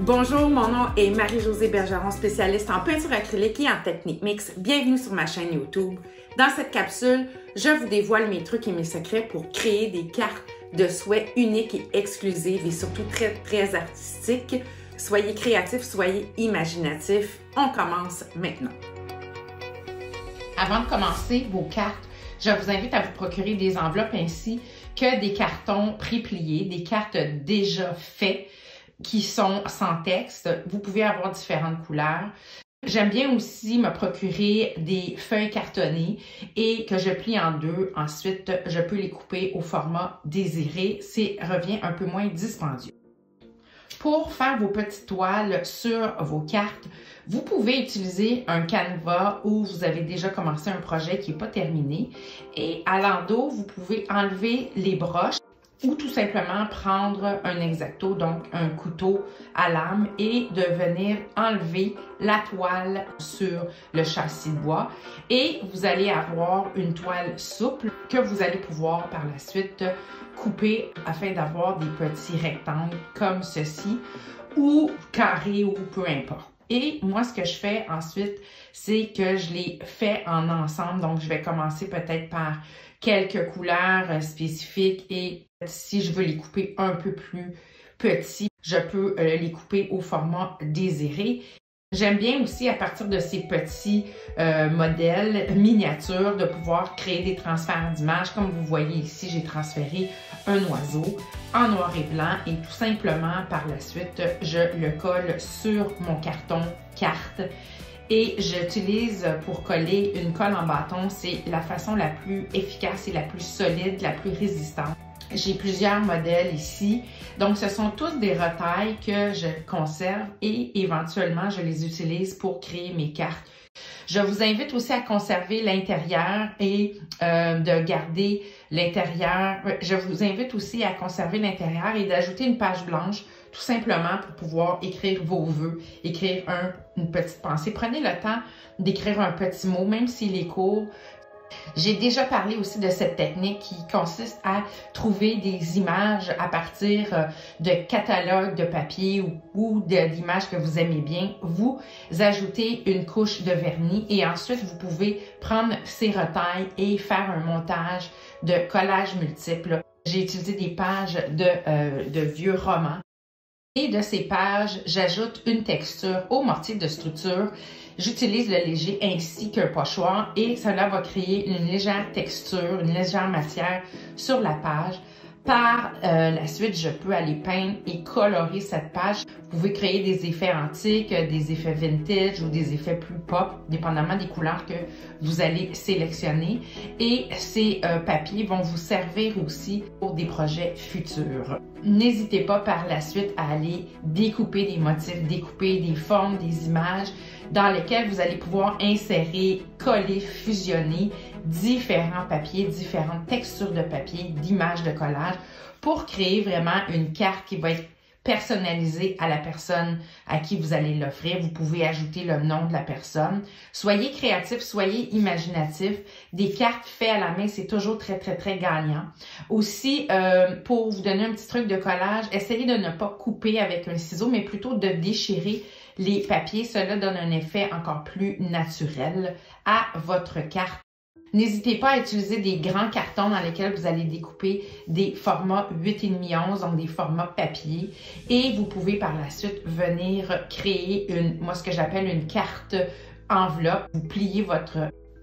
Bonjour, mon nom est Marie-Josée Bergeron, spécialiste en peinture acrylique et en technique mixte. Bienvenue sur ma chaîne YouTube. Dans cette capsule, je vous dévoile mes trucs et mes secrets pour créer des cartes de souhaits uniques et exclusives et surtout très artistiques. Soyez créatifs, soyez imaginatifs. On commence maintenant. Avant de commencer vos cartes, je vous invite à vous procurer des enveloppes ainsi que des cartons pré-pliés, des cartes déjà faites qui sont sans texte. Vous pouvez avoir différentes couleurs. J'aime bien aussi me procurer des feuilles cartonnées et que je plie en deux. Ensuite, je peux les couper au format désiré. Revient un peu moins dispendieux. Pour faire vos petites toiles sur vos cartes, vous pouvez utiliser un canevas où vous avez déjà commencé un projet qui n'est pas terminé. Et à l'endos, vous pouvez enlever les broches ou tout simplement prendre un X-Acto, donc un couteau à lame, et de venir enlever la toile sur le châssis de bois. Et vous allez avoir une toile souple que vous allez pouvoir par la suite couper afin d'avoir des petits rectangles comme ceci, ou carrés ou peu importe. Et moi, ce que je fais ensuite, c'est que je les fais en ensemble. Donc, je vais commencer peut-être par quelques couleurs spécifiques et si je veux les couper un peu plus petits, je peux les couper au format désiré. J'aime bien aussi, à partir de ces petits modèles miniatures, de pouvoir créer des transferts d'images. Comme vous voyez ici, j'ai transféré un oiseau en noir et blanc et tout simplement, par la suite, je le colle sur mon carton carte. Et j'utilise pour coller une colle en bâton. C'est la façon la plus efficace et la plus solide, la plus résistante. J'ai plusieurs modèles ici. Donc, ce sont tous des retailles que je conserve et éventuellement, je les utilise pour créer mes cartes. Je vous invite aussi à conserver l'intérieur et de garder l'intérieur. Je vous invite aussi à conserver l'intérieur et d'ajouter une page blanche tout simplement pour pouvoir écrire vos vœux, écrire une petite pensée. Prenez le temps d'écrire un petit mot, même s'il est court. J'ai déjà parlé aussi de cette technique qui consiste à trouver des images à partir de catalogues de papier ou d'images que vous aimez bien. Vous ajoutez une couche de vernis et ensuite vous pouvez prendre ces retailles et faire un montage de collages multiples. J'ai utilisé des pages de vieux romans. Et de ces pages, j'ajoute une texture au mortier de structure. J'utilise le léger ainsi qu'un pochoir et cela va créer une légère texture, une légère matière sur la page. Par la suite, je peux aller peindre et colorer cette page. Vous pouvez créer des effets antiques, des effets vintage ou des effets plus pop, dépendamment des couleurs que vous allez sélectionner. Et ces papiers vont vous servir aussi pour des projets futurs. N'hésitez pas par la suite à aller découper des motifs, découper des formes, des images dans lesquelles vous allez pouvoir insérer, coller, fusionner différents papiers, différentes textures de papier, d'images de collage pour créer vraiment une carte qui va être personnalisée à la personne à qui vous allez l'offrir. Vous pouvez ajouter le nom de la personne. Soyez créatif, soyez imaginatif. Des cartes faites à la main, c'est toujours très gagnant. Aussi, pour vous donner un petit truc de collage, essayez de ne pas couper avec un ciseau, mais plutôt de déchirer les papiers. Cela donne un effet encore plus naturel à votre carte. N'hésitez pas à utiliser des grands cartons dans lesquels vous allez découper des formats 8,5-11, donc des formats papier. Et vous pouvez par la suite venir créer ce que j'appelle une carte enveloppe. Vous pliez votre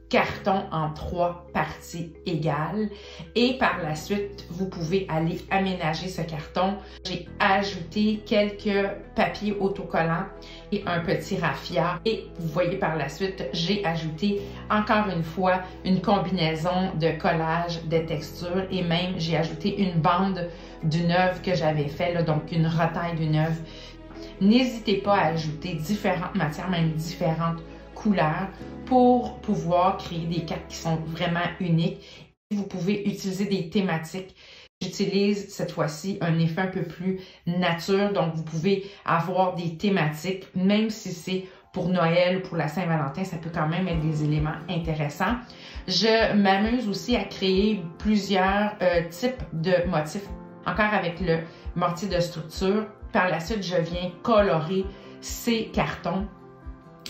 carton en 3 parties égales et par la suite, vous pouvez aller aménager ce carton. J'ai ajouté quelques papiers autocollants et un petit raffia et vous voyez par la suite, j'ai ajouté encore une fois une combinaison de collage, de textures et même j'ai ajouté une bande d'une œuvre que j'avais fait, là, donc une retaille d'une œuvre. N'hésitez pas à ajouter différentes matières, même différentes couleurs pour pouvoir créer des cartes qui sont vraiment uniques. Vous pouvez utiliser des thématiques. J'utilise cette fois-ci un effet un peu plus nature, donc vous pouvez avoir des thématiques, même si c'est pour Noël ou pour la Saint-Valentin, ça peut quand même être des éléments intéressants. Je m'amuse aussi à créer plusieurs types de motifs, encore avec le mortier de structure. Par la suite, je viens colorer ces cartons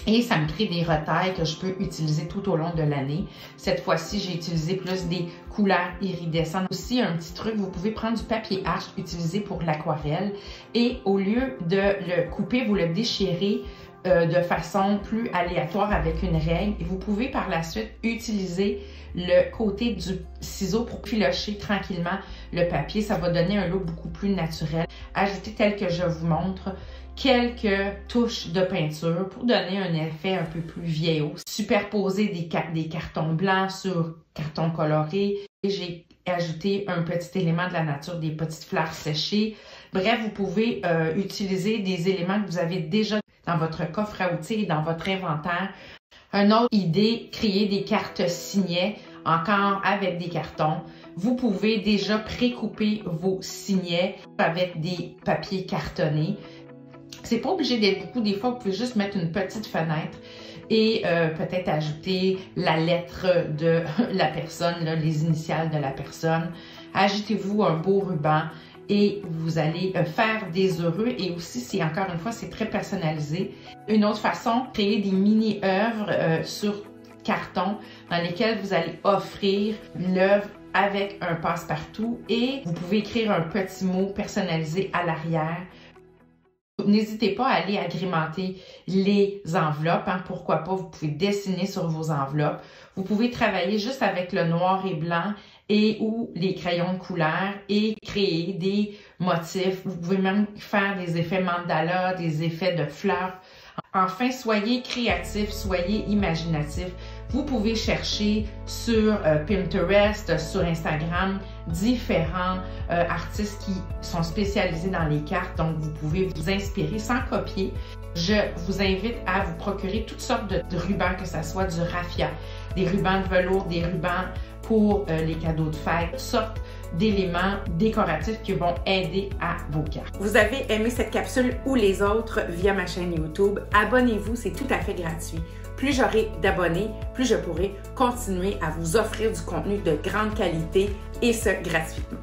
et ça me crée des retailles que je peux utiliser tout au long de l'année. Cette fois-ci, j'ai utilisé plus des couleurs iridescentes. Aussi, un petit truc, vous pouvez prendre du papier H utilisé pour l'aquarelle et au lieu de le couper, vous le déchirez de façon plus aléatoire avec une règle. Et vous pouvez par la suite utiliser le côté du ciseau pour filocher tranquillement le papier. Ça va donner un look beaucoup plus naturel. Ajoutez tel que je vous montre quelques touches de peinture pour donner un effet un peu plus vieillot. Superposer des cartons blancs sur carton coloré. J'ai ajouté un petit élément de la nature, des petites fleurs séchées. Bref, vous pouvez utiliser des éléments que vous avez déjà dans votre coffre à outils et dans votre inventaire. Une autre idée, créer des cartes signets, encore avec des cartons. Vous pouvez déjà pré-couper vos signets avec des papiers cartonnés. C'est pas obligé d'être beaucoup. Des fois, vous pouvez juste mettre une petite fenêtre et peut-être ajouter la lettre de la personne, là, les initiales de la personne. Ajoutez-vous un beau ruban et vous allez faire des heureux. Et aussi, c'est encore une fois, c'est très personnalisé. Une autre façon, créer des mini-œuvres sur carton dans lesquelles vous allez offrir l'œuvre avec un passe-partout et vous pouvez écrire un petit mot personnalisé à l'arrière. N'hésitez pas à aller agrémenter les enveloppes. Hein, pourquoi pas, vous pouvez dessiner sur vos enveloppes. Vous pouvez travailler juste avec le noir et blanc et ou les crayons de couleur et créer des motifs. Vous pouvez même faire des effets mandala, des effets de fleurs. Enfin, soyez créatifs, soyez imaginatifs. Vous pouvez chercher sur Pinterest, sur Instagram, différents artistes qui sont spécialisés dans les cartes. Donc, vous pouvez vous inspirer sans copier. Je vous invite à vous procurer toutes sortes de rubans, que ce soit du raffia, des rubans de velours, des rubans pour les cadeaux de fête, toutes sortes d'éléments décoratifs qui vont aider à vos cartes. Vous avez aimé cette capsule ou les autres via ma chaîne YouTube, abonnez-vous, c'est tout à fait gratuit. Plus j'aurai d'abonnés, plus je pourrai continuer à vous offrir du contenu de grande qualité et ce, gratuitement.